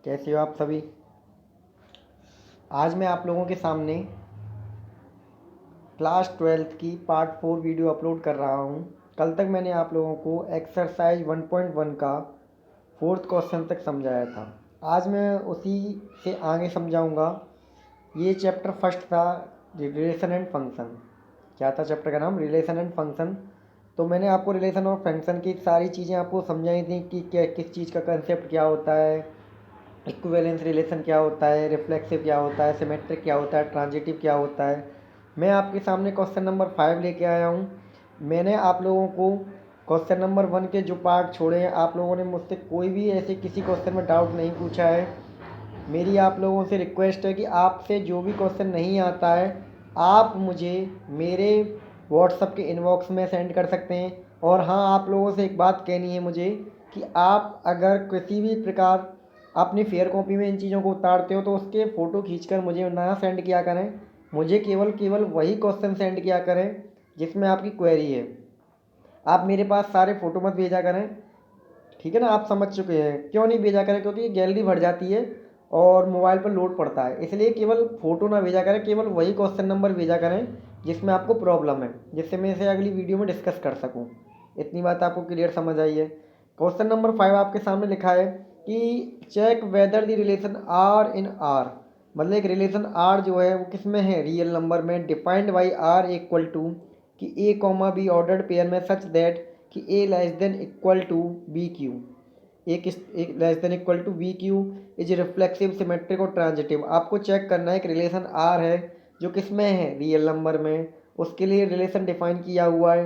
कैसे हो आप सभी। आज मैं आप लोगों के सामने क्लास 12th की पार्ट 4 वीडियो अपलोड कर रहा हूं। कल तक मैंने आप लोगों को एक्सरसाइज 1.1 का फोर्थ क्वेश्चन तक समझाया था। आज मैं उसी से आगे समझाऊंगा। ये चैप्टर फर्स्ट था, रिलेशन एंड फंक्शन। क्या था चैप्टर का नाम? Relation and function. तो मैंने आपको रिलेशन और फंक्शन की सारी चीज़ें आपको समझाई थी कि क्या किस चीज़ का कंसेप्ट क्या होता है, इक्विवेलेंस रिलेशन क्या होता है, रिफ्लेक्सिव क्या होता है, सिमेट्रिक क्या होता है, ट्रांजिटिव क्या होता है। मैं आपके सामने क्वेश्चन नंबर 5 लेके आया हूँ। मैंने आप लोगों को क्वेश्चन नंबर 1 के जो पार्ट छोड़े हैं, आप लोगों ने मुझसे कोई भी ऐसे किसी क्वेश्चन में डाउट नहीं पूछा है। मेरी आप लोगों से रिक्वेस्ट है कि आपसे जो भी क्वेश्चन नहीं आता है आप मुझे मेरे व्हाट्सएप के इनबॉक्स में सेंड कर सकते हैं। और हाँ, आप लोगों से एक बात कहनी है मुझे कि आप अगर किसी भी प्रकार अपनी फेयर कॉपी में इन चीज़ों को उतारते हो तो उसके फ़ोटो खींचकर मुझे ना सेंड किया करें। मुझे केवल केवल वही क्वेश्चन सेंड किया करें जिसमें आपकी क्वेरी है। आप मेरे पास सारे फ़ोटो मत भेजा करें, ठीक है ना। आप समझ चुके हैं क्यों नहीं भेजा करें, क्योंकि गैलरी भर जाती है और मोबाइल पर लोड पड़ता है। इसलिए केवल फ़ोटो ना भेजा करें, केवल वही क्वेश्चन नंबर भेजा करें जिसमें आपको प्रॉब्लम है, जिससे मैं इसे अगली वीडियो में डिस्कस कर सकूं। इतनी बात आपको क्लियर समझ आई है। क्वेश्चन नंबर 5 आपके सामने लिखा है कि check whether the relation R in R. मतलब एक रिलेशन आर जो है वो किस में है? रियल नंबर में। Defined by R equal to कि a comma b ordered pair में सच दैट कि a less than equal to b cube. एक less than equal to b cube is reflexive, symmetric और ट्रांजिटिव। आपको check करना है एक रिलेशन आर है जो किस में है? रियल नंबर में। उसके लिए रिलेशन डिफाइन किया हुआ है।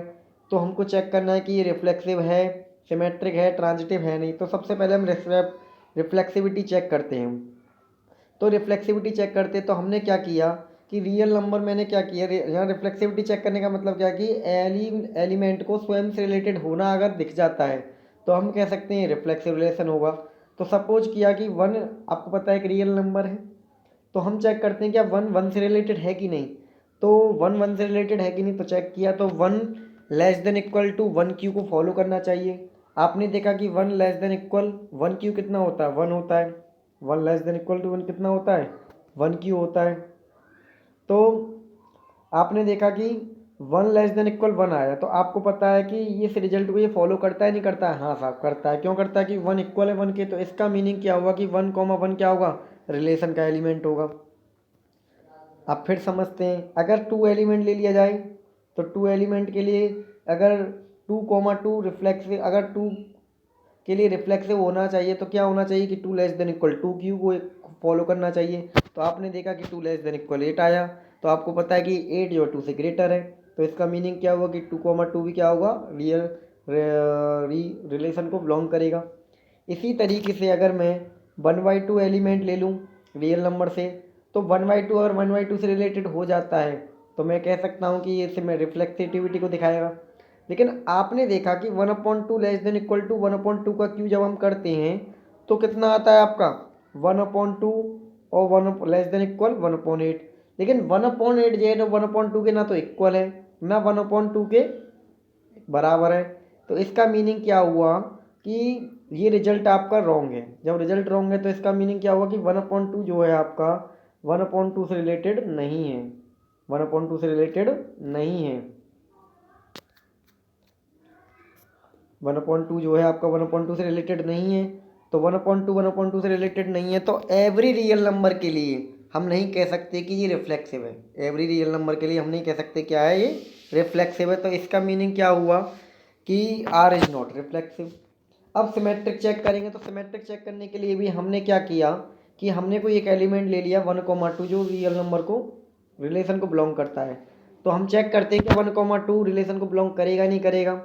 तो हमको चेक करना है कि ये रिफ्लेक्सिव है, सिमेट्रिक है, ट्रांजिटिव है नहीं। तो सबसे पहले हम रिफ्लेक्सिविटी चेक करते हैं। तो रिफ्लेक्सिविटी चेक करते तो हमने क्या किया कि रियल नंबर मैंने क्या किया, यहाँ रिफ्लेक्सिविटी चेक करने का मतलब क्या कि एलिमेंट को स्वयं से रिलेटेड होना अगर दिख जाता है तो हम कह सकते हैं रिफ्लेक्सिव रिलेशन होगा। तो सपोज किया कि 1 आपको पता है एक रियल नंबर है, तो हम चेक करते हैं क्या 1 1 से रिलेटेड है कि नहीं। तो 1 1 से रिलेटेड है कि नहीं, तो चेक किया तो 1 less than equal to 1 Q को फॉलो करना चाहिए। आपने देखा कि 1 लेस देन इक्वल 1 क्यू कितना होता है? 1 होता है। 1 लेस देन इक्वल टू 1 कितना होता है? 1 क्यू होता है। तो आपने देखा कि 1 लेस देन इक्वल 1 आया, तो आपको पता है कि इस रिजल्ट को ये फॉलो करता है नहीं करता है? हाँ साहब करता है। क्यों करता है? कि 1 इक्वल है 1 के। तो इसका मीनिंग क्या हुआ कि 1 कॉमा 1 क्या होगा? रिलेशन का एलिमेंट होगा। अब फिर समझते हैं, अगर 2 एलिमेंट ले लिया जाए तो 2 एलिमेंट के लिए अगर 2 कॉमा 2 रिफ्लेक्सिव, अगर 2 के लिए रिफ्लेक्सिव होना चाहिए तो क्या होना चाहिए कि 2 लेस देन इक्वल 2 क्यू को फॉलो करना चाहिए। तो आपने देखा कि 2 लेस देन इक्वल 8 आया, तो आपको पता है कि 8 जो 2 से ग्रेटर है। तो इसका मीनिंग क्या हुआ कि 2 कॉमा 2 भी क्या होगा? रियल रिलेशन को बिलोंग करेगा। इसी तरीके से अगर मैं 1/2 एलिमेंट ले लूँ रियल नंबर से, तो 1/2 अगर 1/2 से रिलेटेड हो जाता है तो मैं कह सकता हूँ कि ये इससे मैं रिफ्लेक्सिविटी को दिखाएगा। लेकिन आपने देखा कि 1/2 लेस देन इक्वल टू 1/2 का क्यू जब हम करते हैं तो कितना आता है आपका? 1/2 और 1 लेस देन इक्वल 1/8। लेकिन 1/8 जो है ना 1/2 के ना तो इक्वल है ना 1/2 के बराबर है। तो इसका मीनिंग क्या हुआ कि ये रिजल्ट आपका रॉन्ग है। जब रिजल्ट रॉन्ग है तो इसका मीनिंग क्या हुआ कि 1/2 जो है आपका 1/2 से रिलेटेड नहीं है। 1/2 से रिलेटेड नहीं है। 1/2 जो है आपका 1/2 से रिलेटेड नहीं है। तो 1/2 से रिलेटेड नहीं है तो एवरी रियल नंबर के लिए हम नहीं कह सकते कि ये रिफ्लेक्सिव है। एवरी रियल नंबर के लिए हम नहीं कह सकते क्या है ये रिफ्लेक्सिव है। तो इसका मीनिंग क्या हुआ कि आर इज नॉट रिफ्लेक्सिव। अब सिमेट्रिक चेक करेंगे तो सिमेट्रिक चेक करने के लिए भी हमने क्या किया कि हमने कोई एक एलिमेंट ले लिया 1,2 जो रियल नंबर को रिलेशन को बिलोंग करता है। तो हम चेक करते हैं कि 1,2 रिलेशन को बिलोंग करेगा नहीं करेगा।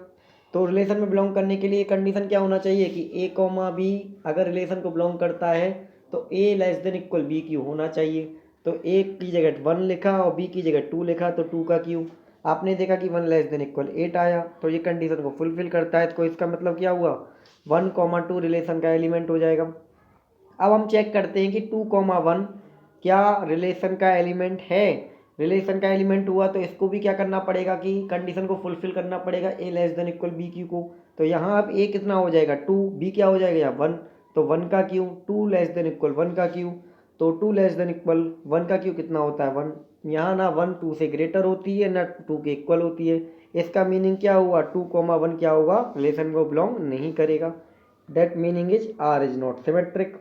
तो रिलेशन में बिलोंग करने के लिए कंडीशन क्या होना चाहिए कि ए कॉमा बी अगर रिलेशन को बिलोंग करता है तो a less than equal b cube होना चाहिए। तो ए की जगह 1 लिखा और बी की जगह 2 लिखा, तो 2 का क्यू। आपने देखा कि 1 लेस देन इक्वल 8 आया, तो ये कंडीशन को फुलफिल करता है। तो इसका मतलब क्या हुआ? 1,2 रिलेशन का एलिमेंट हो जाएगा। अब हम चेक करते हैं कि 2,1 क्या रिलेशन का एलिमेंट है। रिलेशन का एलिमेंट हुआ तो इसको भी क्या करना पड़ेगा कि कंडीशन को फुलफिल करना पड़ेगा, a less than equal b cube को। तो यहाँ अब ए कितना हो जाएगा? 2, बी क्या हो जाएगा यहाँ 1। तो 1 का क्यू 2 लेस देन इक्वल 1 का क्यू, तो 2 लेस देन इक्वल 1 का क्यू कितना होता है 1। यहाँ ना 1 2 से ग्रेटर होती है ना 2 के इक्वल होती है। इसका मीनिंग क्या हुआ 2, 1 क्या होगा, रिलेशन को बिलोंग नहीं करेगा। That meaning is R is not symmetric.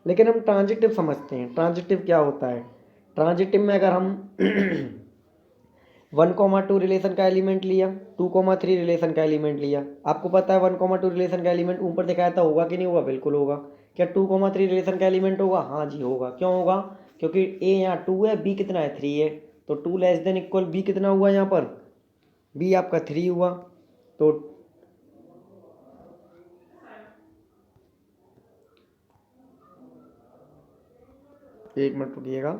लेकिन हम ट्रांजिटिव समझते हैं। ट्रांजिटिव क्या होता है, ट्रांजिटिव में अगर हम 1,2 रिलेशन का एलिमेंट लिया, 2,3 रिलेशन का एलिमेंट लिया, आपको पता है 1,2 रिलेशन का एलिमेंट ऊपर दिखाया था, होगा कि नहीं होगा, बिल्कुल होगा। क्या 2,3 रिलेशन का एलिमेंट होगा, हाँ जी होगा। क्यों होगा, क्योंकि ए यहाँ 2 है, बी कितना है 3 है, तो 2 लेस देन इक्वल बी कितना हुआ यहाँ पर, बी आपका 3 हुआ। तो एक मिनट रुकिएगा,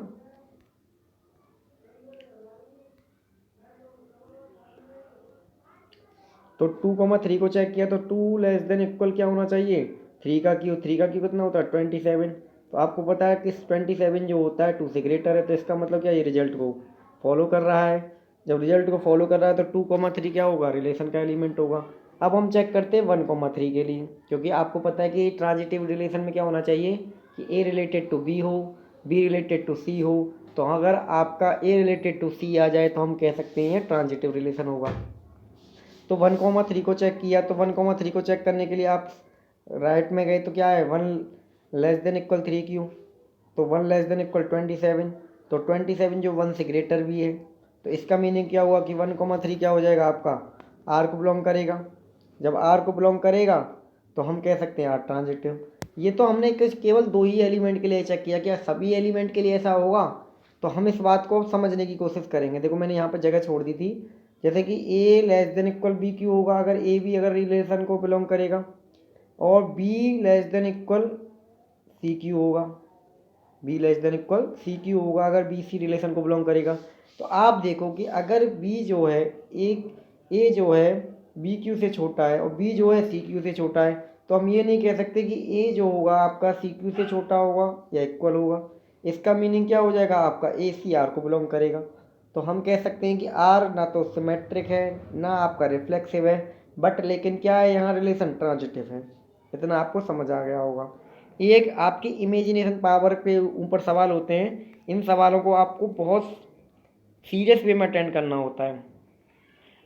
तो 2,3 को चेक किया तो 2 लेस देन इक्वल क्या होना चाहिए 3 का क्यू कितना होता है 27। तो आपको पता है कि 27 जो होता है 2 से ग्रेटर है, तो इसका मतलब क्या, ये रिजल्ट को फॉलो कर रहा है। जब रिजल्ट को फॉलो कर रहा है तो 2,3 क्या होगा, रिलेशन का एलिमेंट होगा। अब हम चेक करते हैं 1,3 के लिए, क्योंकि आपको पता है कि ट्रांजिटिव रिलेशन में क्या होना चाहिए कि ए रिलेटेड टू बी हो, बी रिलेटेड टू सी हो। तो अगर आपका ए रिलेटेड टू सी आ जाए तो हम कह सकते हैं ट्रांजिटिव रिलेशन होगा। तो 1,3 को चेक किया, तो 1,3 को चेक करने के लिए आप राइट में गए तो क्या है 1 लेस देन इक्वल 3 क्यू, तो 1 लेस देन इक्वल 27, तो 27 जो 1 से ग्रेटर भी है। तो इसका मीनिंग क्या हुआ कि 1,3 क्या हो जाएगा आपका, आर को बिलोंग करेगा। जब आर को बिलोंग करेगा तो हम कह सकते हैं आर ट्रांजिटिव। ये तो हमने केवल 2 ही एलिमेंट के लिए चेक किया, क्या सभी एलिमेंट के लिए ऐसा होगा, तो हम इस बात को समझने की कोशिश करेंगे। देखो मैंने यहाँ पर जगह छोड़ दी थी, जैसे कि a less than equal b cube होगा अगर ए बी अगर रिलेशन को बिलोंग करेगा, और b less than equal c cube होगा, b less than equal c cube होगा अगर बी सी रिलेशन को बिलोंग करेगा। तो आप देखो कि अगर बी जो है एक ए जो है बी क्यू से छोटा है और बी जो है सी क्यू से छोटा है, तो हम ये नहीं कह सकते कि ए जो होगा आपका सी क्यू से छोटा होगा या इक्वल होगा। इसका मीनिंग क्या हो जाएगा आपका, ए सी आर को बिलोंग करेगा। तो हम कह सकते हैं कि आर ना तो सिमेट्रिक है ना आपका रिफ्लेक्सिव है, बट लेकिन क्या है यहाँ रिलेशन ट्रांजिटिव है। इतना आपको समझ आ गया होगा। एक आपकी इमेजिनेशन पावर पे ऊपर सवाल होते हैं, इन सवालों को आपको बहुत सीरियस वे में अटेंड करना होता है।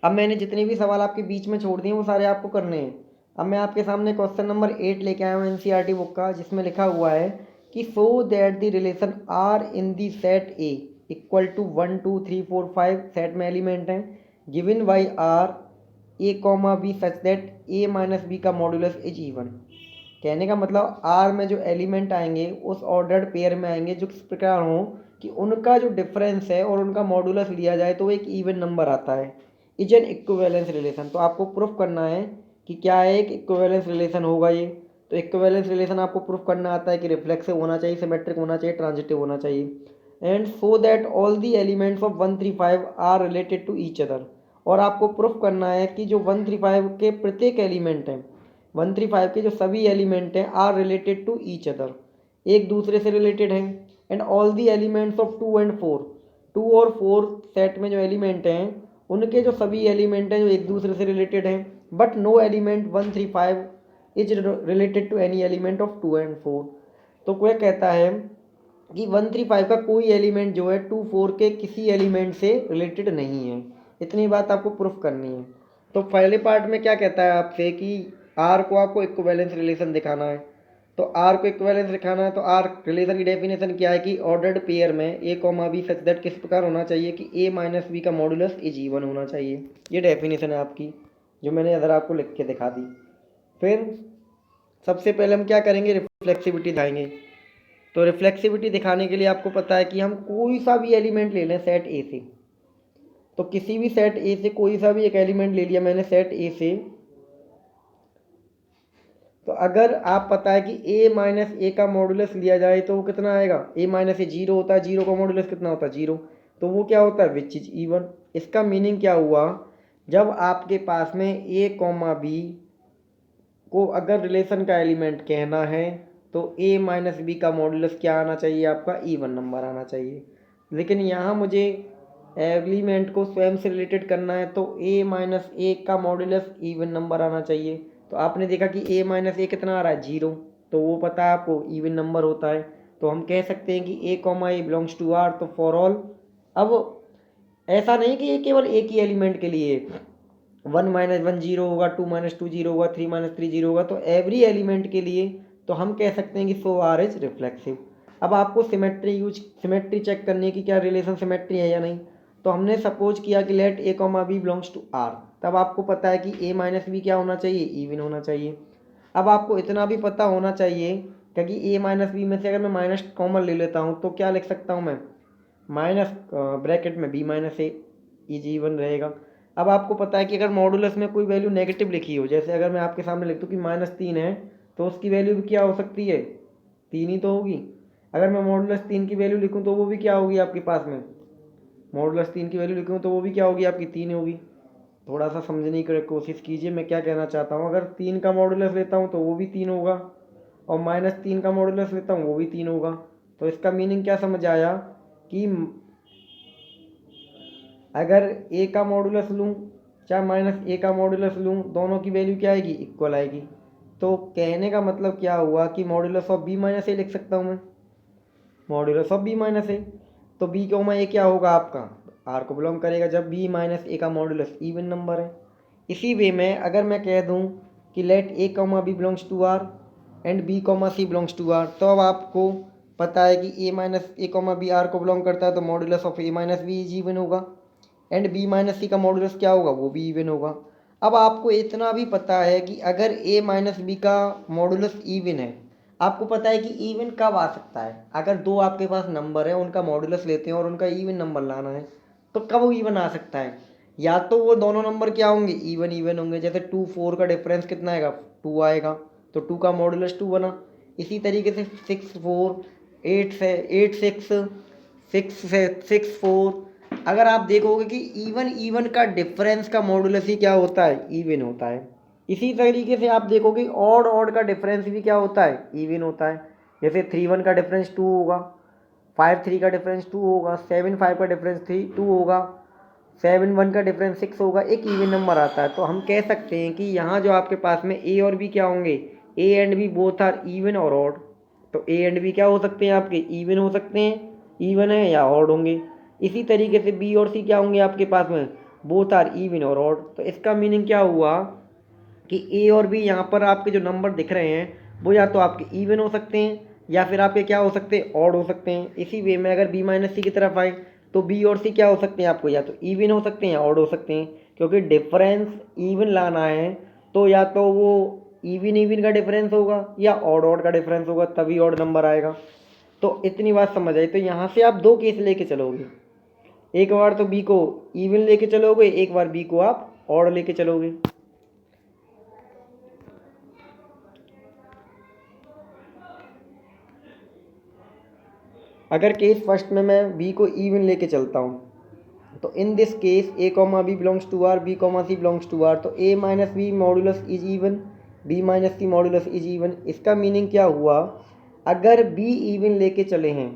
अब मैंने जितने भी सवाल आपके बीच में छोड़ दिए वो सारे आपको करने हैं। अब मैं आपके सामने क्वेश्चन नंबर 8 लेके आया हूँ एनसीईआरटी बुक का, जिसमें लिखा हुआ है कि so that the relation R in the set A equal to 1 2 3 4 5 set में एलिमेंट हैं given by R A comma B such that A minus B का मॉड्यूलस इज इवन। कहने का मतलब आर में जो एलिमेंट आएंगे उस ऑर्डर्ड पेयर में आएंगे जो किस प्रकार हो कि उनका जो डिफरेंस है और उनका मॉड्यूलस लिया जाए तो वो एक इवन नंबर आता है। Is an equivalence relation. तो आपको प्रूफ करना है कि क्या है, एक इक्विवेलेंस रिलेशन होगा ये। तो इक्विवेलेंस रिलेशन आपको प्रूफ करना आता है कि रिफ्लेक्सिव होना चाहिए, सिमेट्रिक होना चाहिए, ट्रांजिटिव होना चाहिए। And so that all the elements of 135 are related to each other. और आपको प्रूफ करना है कि जो 135 के प्रत्येक एलिमेंट हैं, 135 के जो सभी एलिमेंट हैं are related to each other, एक दूसरे से रिलेटेड हैं। And all the elements of 2 and 4, 2 और 4 सेट में जो एलिमेंट हैं उनके जो सभी एलिमेंट हैं जो एक दूसरे से रिलेटेड हैं, but no element 135 is related to any element of 2 and 4। तो कोई कहता है कि 135 का कोई एलिमेंट जो है 2 4 के किसी एलिमेंट से रिलेटेड नहीं है। इतनी बात आपको प्रूफ करनी है। तो पहले पार्ट में क्या कहता है आपसे कि आर को आपको इक्विवेलेंस रिलेशन दिखाना है। तो आर को इक्विवेलेंस दिखाना है तो आर रिलेशन की डेफिनेशन क्या है कि ऑर्डर्ड पेयर में ए कॉमा बी सच दैट किस प्रकार होना चाहिए कि ए माइनस बी का मॉड्यूलस इज इवन होना चाहिए। ये डेफिनेशन है आपकी जो मैंने इधर आपको लिख के दिखा दी। फिर सबसे पहले हम क्या करेंगे, रिफ्लेक्सिविटी दिखाएंगे। तो रिफ्लेक्सिविटी दिखाने के लिए आपको पता है कि हम कोई सा भी एलिमेंट ले लें सेट ए से। तो किसी भी सेट ए से कोई सा भी एक एलिमेंट ले लिया मैंने सेट ए से, तो अगर आप पता है कि ए माइनस ए का मॉडुलस लिया जाए तो वो कितना आएगा, ए माइनस ए जीरो होता है, जीरो का मॉडुलस कितना होता है जीरो, तो वो क्या होता है विच इज इवन। इसका मीनिंग क्या हुआ, जब आपके पास में ए कॉमा बी को अगर रिलेशन का एलिमेंट कहना है तो ए माइनस बी का मॉडुलस क्या आना चाहिए, आपका इवन नंबर आना चाहिए। लेकिन यहाँ मुझे एलिमेंट को स्वयं से रिलेटेड करना है तो ए माइनस ए का मॉडुलस इवन नंबर आना चाहिए। तो आपने देखा कि ए माइनस ए कितना आ रहा है जीरो, तो वो पता है आपको इवन नंबर होता है। तो हम कह सकते हैं कि a comma A belongs to R. तो फॉर ऑल, अब ऐसा नहीं कि ये केवल एक ही एलिमेंट के लिए 1 - 1 0 होगा, 2 - 2 0 होगा, 3 - 3 0 होगा, तो एवरी एलिमेंट के लिए तो हम कह सकते हैं कि सो आर इज रिफ्लेक्सिव। अब आपको सिमेट्री चेक करने की क्या रिलेशन सिमेट्री है या नहीं। तो हमने सपोज किया कि let A comma B belongs to R, तब आपको पता है कि ए माइनस बी क्या होना चाहिए, इवन होना चाहिए। अब आपको इतना भी पता होना चाहिए क्योंकि ए माइनस बी में से अगर मैं माइनस कॉमन ले लेता हूँ तो क्या लिख सकता हूँ मैं, माइनस ब्रैकेट में B minus A is even रहेगा। अब आपको पता है कि अगर मॉडुलस में कोई वैल्यू नेगेटिव लिखी हो, जैसे अगर मैं आपके सामने लिख दूँ कि -3 है, तो उसकी वैल्यू भी क्या हो सकती है, 3 ही तो होगी। अगर मैं मॉडुलस 3 की वैल्यू लिखूँ तो वो भी क्या होगी आपके पास में, मॉडुलस 3 की वैल्यू लिखूँ तो वो भी क्या होगी आपकी, 3 होगी। थोड़ा सा समझने की कोशिश कीजिए मैं क्या कहना चाहता हूँ। अगर 3 का मॉडुलस लेता हूँ तो वो भी 3 होगा, और -3 का मॉडुलस लेता हूँ वो भी 3 होगा। तो इसका मीनिंग क्या समझ आया कि अगर ए का मॉडुलस लूँ चाहे -a का मॉडुलस लूँ, दोनों की वैल्यू क्या आएगी, इक्वल आएगी। तो कहने का मतलब क्या हुआ कि मॉडुलस ऑफ b - a लिख सकता हूँ मैं, मॉडुलस ऑफ b - a। तो b कॉमा a क्या होगा आपका, r को बिलोंग करेगा जब b - a का मॉडुलस इवन नंबर है। इसी वे में अगर मैं कह दूँ कि let a comma b belongs to r and b comma c belongs to r, तो अब आपको पता है कि a कॉमा b r को बिलोंग करता है, तो modulus of a - b is even होगा, एंड b - c का मॉडुलस क्या होगा, वो भी इवन होगा। अब आपको इतना भी पता है कि अगर a - b का मॉडुलस इवन है, आपको पता है कि इवन कब आ सकता है, अगर दो आपके पास नंबर है उनका मॉडुलस लेते हैं और उनका इवन नंबर लाना है, तो कब वो इवन आ सकता है, या तो वो दोनों नंबर क्या होंगे, इवन होंगे। जैसे 2 4 का डिफरेंस कितना आएगा, 2 आएगा, तो 2 का मॉडुलस 2 बना। इसी तरीके से 6 4 8 से 8 6 4, अगर आप देखोगे कि इवन का डिफरेंस का मॉडुलस ही क्या होता है, इवन होता है। इसी तरीके से आप देखोगे ऑड का डिफरेंस भी क्या होता है, इवन होता है। जैसे 3 1 का डिफरेंस 2 होगा, 5 3 का डिफरेंस 2 होगा, 7 5 का डिफरेंस 2 होगा, 7 1 का डिफरेंस 6 होगा, एक इवन नंबर आता है। तो हम कह सकते हैं कि यहाँ जो आपके पास में ए और बी क्या होंगे, A and B both are even और ऑड। तो ए एंड बी क्या हो सकते हैं आपके, इवन हो सकते हैं, इवन है या ऑड होंगे। इसी तरीके से बी और सी क्या होंगे आपके पास में, बोथ आर इवन और ऑड। तो इसका मीनिंग क्या हुआ कि ए और बी यहाँ पर आपके जो नंबर दिख रहे हैं वो या तो आपके इवन हो सकते हैं या फिर आपके क्या हो सकते हैं, ऑड हो सकते हैं। इसी वे में अगर b - c की तरफ आए तो बी और सी क्या हो सकते हैं आपको, या तो इवन हो सकते हैं या ऑड हो सकते हैं। क्योंकि डिफरेंस इवन लाना है तो या तो वो इवन का डिफरेंस होगा या ऑड का डिफरेंस होगा, तभी ऑड नंबर आएगा। तो इतनी बात समझ आई। तो यहाँ से आप दो केस लेके चलोगे, एक बार तो बी को इवन लेके चलोगे, एक बार बी को आप ऑड लेके चलोगे। अगर केस फर्स्ट में मैं बी को इवन लेके चलता हूँ, तो in this case A comma B belongs to R, B comma C belongs to R, तो A - B modulus is even, B - C modulus is even. इसका मीनिंग क्या हुआ, अगर बी इवन लेके चले हैं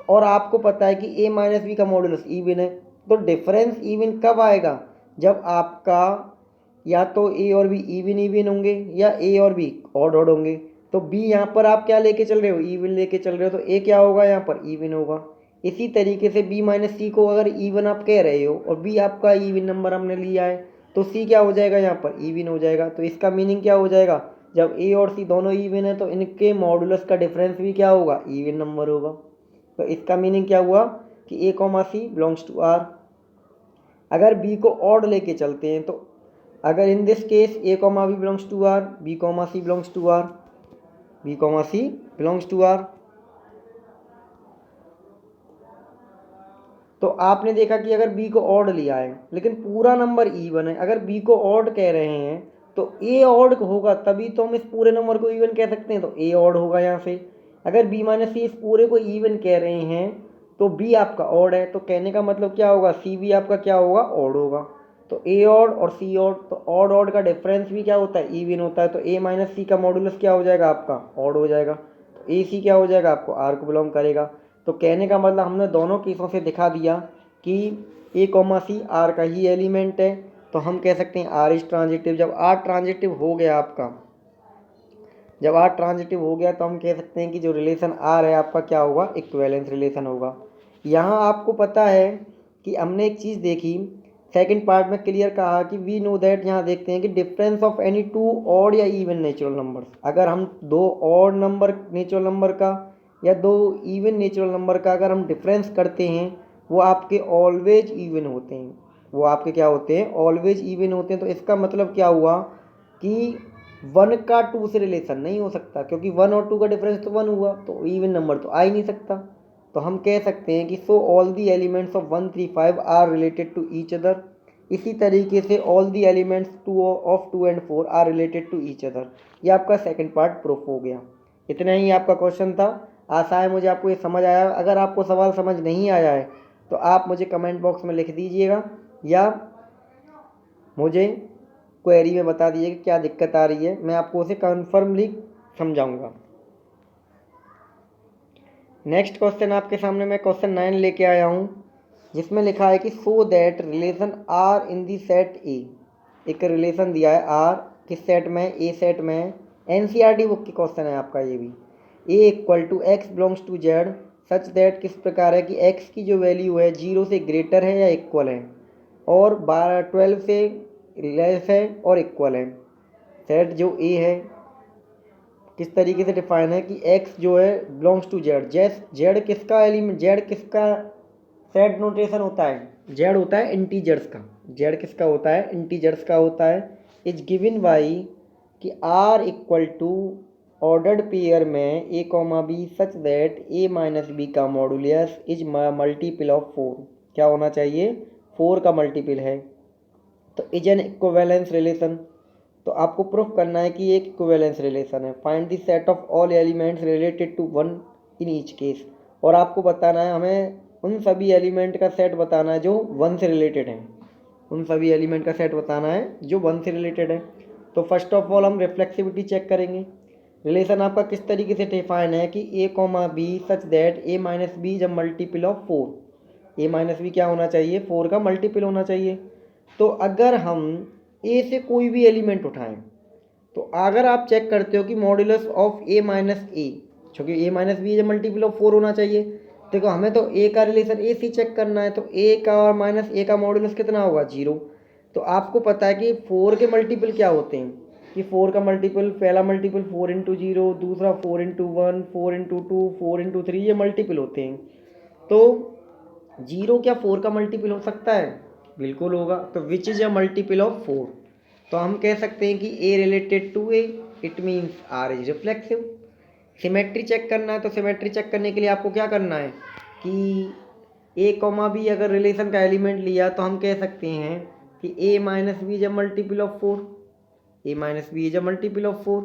और आपको पता है कि ए - बी का मॉडुलस इवन है, तो डिफरेंस इवन कब आएगा, जब आपका या तो ए और बी इवन होंगे या ए और बी ऑड होंगे। तो बी यहाँ पर आप क्या लेके चल रहे हो, इवन लेके चल रहे हो, तो ए क्या होगा यहाँ पर, इवन होगा। इसी तरीके से बी - सी को अगर इवन आप कह रहे हो और बी आपका इवन नंबर हमने लिया है, तो सी क्या हो जाएगा यहाँ पर, इवन हो जाएगा। तो इसका मीनिंग क्या हो जाएगा, जब ए और सी दोनों इवन है तो इनके मॉडुलस का डिफरेंस भी क्या होगा, इवन नंबर होगा। तो इसका मीनिंग क्या हुआ कि a comma C belongs to R. अगर बी को ऑड लेके चलते हैं, तो अगर in this case A comma B belongs to R, B comma C belongs to R, B comma C belongs to R, तो आपने देखा कि अगर बी को ऑड लिया है लेकिन पूरा नंबर इवन है, अगर बी को ऑड कह रहे हैं तो ए ऑड होगा, तभी तो हम इस पूरे नंबर को इवन कह सकते हैं, तो ए ऑड होगा यहाँ से। अगर बी - सी इस पूरे को इवन कह रहे हैं तो बी आपका ऑड है, तो कहने का मतलब क्या होगा, सी भी आपका क्या होगा, ऑड होगा। तो ए ऑड और सी ऑड, तो ऑड का डिफरेंस भी क्या होता है, इवन होता है। तो ए - सी का मॉडुलस क्या हो जाएगा आपका, ऑड हो जाएगा। तो ए सी क्या हो जाएगा आपको, आर को बिलोंग करेगा। तो कहने का मतलब हमने दोनों केसों से दिखा दिया कि ए कॉमा सी आर का ही एलिमेंट है। तो हम कह सकते हैं आर इज ट्रांजिटिव। जब आर ट्रांजिटिव हो गया आपका, जब आर ट्रांजिटिव हो गया तो हम कह सकते हैं कि जो रिलेशन आर है आपका क्या होगा, इक्विवेलेंस रिलेशन होगा। यहाँ आपको पता है कि हमने एक चीज़ देखी, सेकंड पार्ट में क्लियर कहा कि वी नो दैट, यहाँ देखते हैं कि difference of any two odd या इवन नेचुरल नंबर्स, अगर हम दो ऑड नंबर नेचुरल नंबर का या दो इवन नेचुरल नंबर का अगर हम डिफरेंस करते हैं, वो आपके ऑलवेज इवन होते हैं, वो आपके क्या होते हैं, ऑलवेज इवन होते हैं। तो इसका मतलब क्या हुआ कि वन का टू से रिलेशन नहीं हो सकता, क्योंकि वन और टू का डिफरेंस तो वन हुआ, तो इवन नंबर तो आ ही नहीं सकता। तो हम कह सकते हैं कि so all the elements of 1 3 5 are related to each other. इसी तरीके से all the elements of 2 and 4 are related to each other. ये आपका सेकंड पार्ट प्रूफ हो गया। इतना ही आपका क्वेश्चन था। आशा है मुझे आपको ये समझ आया। अगर आपको सवाल समझ नहीं आया है तो आप मुझे कमेंट बॉक्स में लिख दीजिएगा या मुझे क्वेरी में बता दीजिए कि क्या दिक्कत आ रही है, मैं आपको उसे कन्फर्मली समझाऊंगा। नेक्स्ट क्वेश्चन आपके सामने मैं क्वेश्चन 9 लेके आया हूँ, जिसमें लिखा है कि so that relation R in the set A. एक रिलेशन दिया है आर किस सेट में, ए सेट में। एनसीईआरटी बुक की क्वेश्चन है आपका ये भी। A equal to x belongs to Z such that किस प्रकार है कि एक्स की जो वैल्यू है 0 से ग्रेटर है या इक्वल है और 12 से लेस है और इक्वल है। सेट जो ए है किस तरीके से डिफाइन है कि x जो है बिलोंग्स टू जेड, जेड किसका एलिमेंट, जेड किसका सेट नोटेशन होता है, जेड होता है इंटीजर्स का, जेड किसका होता है, इंटीजर्स का होता है। इज गिवन बाई कि r equal to ordered pair में a comma B such that a minus B का मॉडुलस इज मल्टीपल ऑफ 4। क्या होना चाहिए, 4 का मल्टीपल है। तो इज एन इक्विवेलेंस रिलेशन। तो आपको प्रूफ करना है कि एक इक्विवेलेंस रिलेशन है। Find the set of all elements related to one in each case. और आपको बताना है, हमें उन सभी एलिमेंट का सेट बताना है जो वन से रिलेटेड हैं, उन सभी एलिमेंट का सेट बताना है जो वन से रिलेटेड है। तो फर्स्ट ऑफ ऑल हम रिफ्लेक्सिविटी चेक करेंगे। रिलेशन आपका किस तरीके से डिफाइन है कि a comma B such that A minus b जब multiple of 4, a minus b क्या होना चाहिए, 4 का मल्टीपल होना चाहिए। तो अगर हम ए से कोई भी एलिमेंट उठाएं, तो अगर आप चेक करते हो कि मॉड्यूलस ऑफ ए माइनस ए, क्योंकि ए माइनस बी मल्टीपल ऑफ 4 होना चाहिए। देखो हमें तो ए का रिलेशन ए से चेक करना है, तो ए का और माइनस ए का मॉड्यूलस कितना होगा, 0। तो आपको पता है कि 4 के मल्टीपल क्या होते हैं, कि 4 का मल्टीपल, पहला मल्टीपल 4 इंटू 0, दूसरा 4 इंटू 1, 4 इंटू 2, 4 इंटू 3, ये मल्टीपल होते हैं। तो 0 क्या 4 का मल्टीपल हो सकता है, बिल्कुल होगा। तो which is a multiple of 4। तो हम कह सकते हैं कि a related to a, it means R is reflexive. Symmetry check करना है, तो सिमेट्री चेक करने के लिए आपको क्या करना है कि ए कॉमा बी अगर रिलेशन का एलिमेंट लिया तो हम कह सकते हैं कि ए minus b is a multiple of 4, a minus b is a multiple of 4,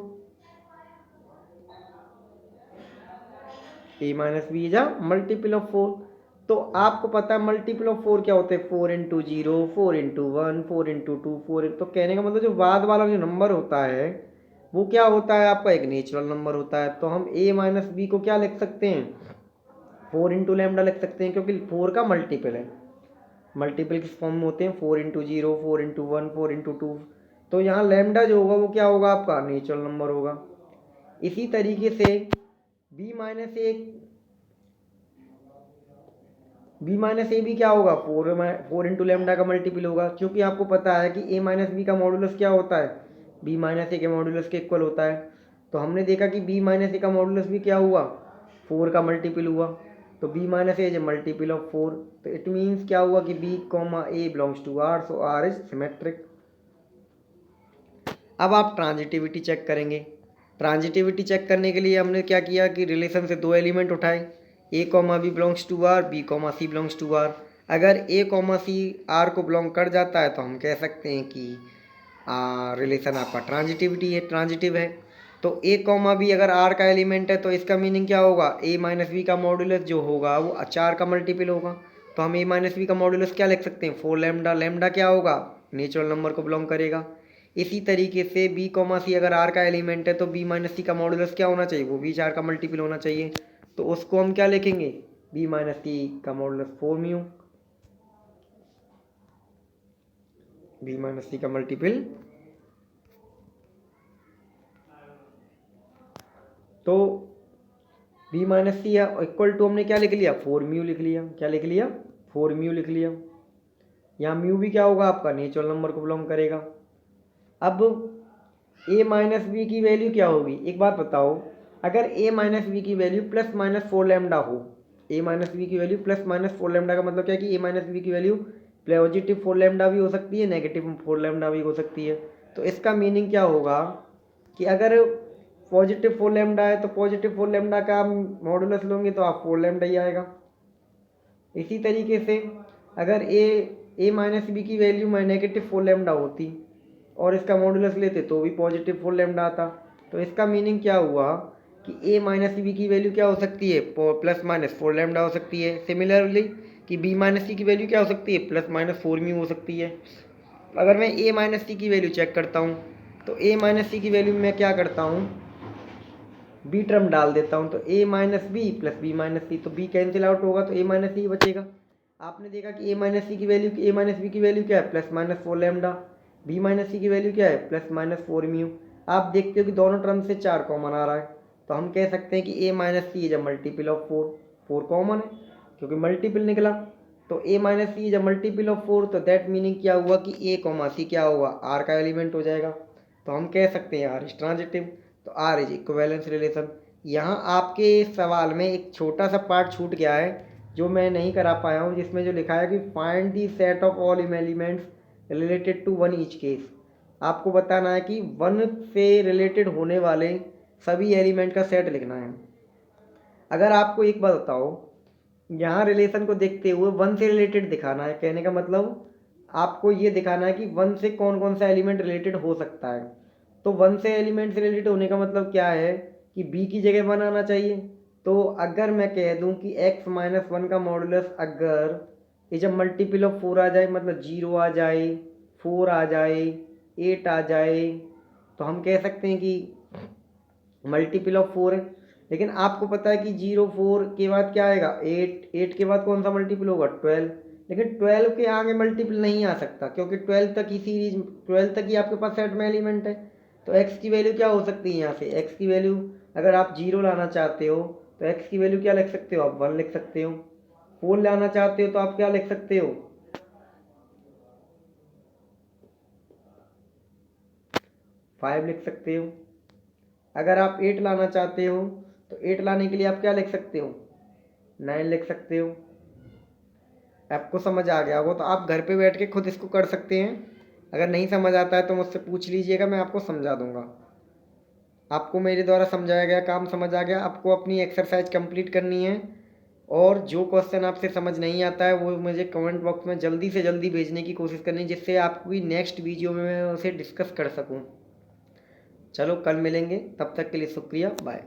a minus b is a multiple of 4। तो आपको पता है मल्टीपल ऑफ 4 क्या होते हैं, 4 इंटू 0, 4 इंटू 1, 4 इंटू 2, 4। तो कहने का मतलब जो बाद वाला जो नंबर होता है वो क्या होता है आपका, एक नेचुरल नंबर होता है। तो हम ए माइनस बी को क्या लिख सकते हैं, 4 इंटू लेमडा लिख सकते हैं, क्योंकि 4 का मल्टीपल है। मल्टीपल किस फॉर्म में होते हैं, 4 इंटू 0, 4 इंटू 1, 4 इंटू 2। तो यहाँ लेमडा जो होगा वो क्या होगा, आपका नेचुरल नंबर होगा। इसी तरीके से बी माइनस ए, बी माइनस ए भी क्या होगा, 4 इंटू लेमडा का मल्टीपल होगा, क्योंकि आपको पता है कि ए माइनस बी का मॉडुलस क्या होता है, बी माइनस ए के मॉडुलस के इक्वल होता है। तो हमने देखा कि बी माइनस ए का मॉडुलस भी क्या हुआ, 4 का मल्टीपल हुआ। तो B minus A is multiple of 4। तो इट मीन्स क्या हुआ कि B comma A belongs to R, so R is symmetric. अब आप ट्रांजिटिविटी चेक करेंगे। ट्रांजिटिविटी चेक करने के लिए हमने क्या किया कि रिलेशन से दो एलिमेंट उठाए, a comma B belongs to R, B comma C belongs to R. अगर ए कॉमा सी आर को बिलोंग कर जाता है तो हम कह सकते हैं कि रिलेशन आपका ट्रांजिटिविटी है, ट्रांजिटिव है। तो ए कॉमा बी अगर आर का एलिमेंट है तो इसका मीनिंग क्या होगा, ए माइनस बी का मॉडुलस जो होगा वो 4 का मल्टीपल होगा। तो हम ए माइनस बी का मॉडुलस क्या लिख सकते हैं, 4 लेमडा। लेमडा क्या होगा, नेचुरल नंबर को बिलोंग करेगा। इसी तरीके से बी कॉमा सी अगर आर का एलिमेंट है तो बी माइनस सी का मॉडुलस क्या होना चाहिए, वो भी 4 का मल्टीपल होना चाहिए। तो उसको हम क्या लिखेंगे, बी माइनस सी का मॉडुलस 4 म्यू, बी माइनस सी का मल्टीपल तो बी माइनस सी है इक्वल टू हमने क्या लिख लिया 4 म्यू लिख लिया। क्या लिख लिया 4 म्यू लिख लिया। यहाँ म्यू भी क्या होगा आपका नेचुरल नंबर को बिलोंग करेगा। अब ए माइनस बी की वैल्यू क्या होगी एक बात बताओ, अगर ए माइनस बी की वैल्यू प्लस माइनस 4 लैम्डा हो, ए माइनस बी की वैल्यू प्लस माइनस 4 लैम्डा का मतलब क्या है कि ए माइनस बी की वैल्यू पॉजिटिव 4 लैम्डा भी हो सकती है, नेगेटिव 4 लैम्डा भी हो सकती है। तो इसका मीनिंग क्या होगा कि अगर पॉजिटिव 4 लैम्डा है तो पॉजिटिव 4 लैम्डा का मॉडुलस लोगे तो आप 4 लैम्डा ही आएगा। इसी तरीके से अगर ए माइनस बी की वैल्यू नेगेटिव 4 लैम्डा होती और इसका मॉडुलस लेते तो भी पॉजिटिव 4 लैम्डा आता। तो इसका मीनिंग क्या हुआ कि ए माइनस बी की वैल्यू क्या हो सकती है प्लस माइनस 4 लैम्डा हो सकती है। सिमिलरली कि बी माइनस सी की वैल्यू क्या हो सकती है प्लस माइनस 4 म्यू हो सकती है। अगर मैं ए माइनस सी की वैल्यू चेक करता हूँ तो ए माइनस सी की वैल्यू में मैं क्या करता हूँ बी टर्म डाल देता हूँ, तो ए minus b plus b minus c, तो बी कैंसिल आउट होगा तो ए माइनस सी बचेगा। आपने देखा कि ए माइनस सी की वैल्यू ए माइनस बी की वैल्यू क्या है plus minus 4 lambda, B minus C की वैल्यू क्या है प्लस माइनस 4 म्यू। आप देखते हो कि दोनों टर्म से 4 कॉमन आ रहा है, तो हम कह सकते हैं कि ए minus C is a multiple of 4, 4 common है क्योंकि मल्टीपल निकला। तो ए minus C is a multiple of 4, तो दैट मीनिंग क्या हुआ कि ए कॉमा सी क्या होगा आर का एलिमेंट हो जाएगा। तो हम कह सकते हैं आर इज ट्रांजिटिव, तो आर इज इक्विवेलेंस रिलेशन। यहाँ आपके सवाल में एक छोटा सा पार्ट छूट गया है जो मैं नहीं करा पाया हूँ, जिसमें जो लिखा है कि find the set of all elements related to one each case. आपको बताना है कि वन से रिलेटेड होने वाले सभी एलिमेंट का सेट लिखना है। अगर आपको एक बात बताओ, यहाँ रिलेशन को देखते हुए वन से रिलेटेड दिखाना है, कहने का मतलब आपको ये दिखाना है कि वन से कौन कौन सा एलिमेंट रिलेटेड हो सकता है। तो वन से एलिमेंट से रिलेटेड होने का मतलब क्या है कि बी की जगह वन आना चाहिए। तो अगर मैं कह दूं कि एक्स माइनस वन का मॉडुलस अगर इज अ मल्टीपल ऑफ 4 आ जाए, मतलब 0 आ जाए, 4 आ जाए, 8 आ जाए, तो हम कह सकते हैं कि मल्टीपल ऑफ 4 है। लेकिन आपको पता है कि 0 4 के बाद क्या आएगा 8, 8 के बाद कौन सा मल्टीपल होगा 12, लेकिन 12 के आगे मल्टीपल नहीं आ सकता क्योंकि 12 तक ही सीरीज 12 तक ही आपके पास सेट में एलिमेंट है। तो x की वैल्यू क्या हो सकती है यहाँ से, x की वैल्यू अगर आप 0 लाना चाहते हो तो x की वैल्यू क्या लिख सकते हो आप 1 लिख सकते हो। 4 लाना चाहते हो तो आप क्या लिख सकते हो 5 लिख सकते हो। अगर आप 8 लाना चाहते हो तो 8 लाने के लिए आप क्या लिख सकते हो 9 लिख सकते हो। आपको समझ आ गया होगा तो आप घर पे बैठ के खुद इसको कर सकते हैं। अगर नहीं समझ आता है तो मुझसे पूछ लीजिएगा, मैं आपको समझा दूंगा। आपको मेरे द्वारा समझाया गया काम समझ आ गया, आपको अपनी एक्सरसाइज कंप्लीट करनी है। और जो क्वेश्चन आपसे समझ नहीं आता है वो मुझे कमेंट बॉक्स में जल्दी से जल्दी भेजने की कोशिश करनी, जिससे आपकी नेक्स्ट वीडियो में मैं उसे डिस्कस कर सकूं। चलो कल मिलेंगे, तब तक के लिए शुक्रिया, बाय।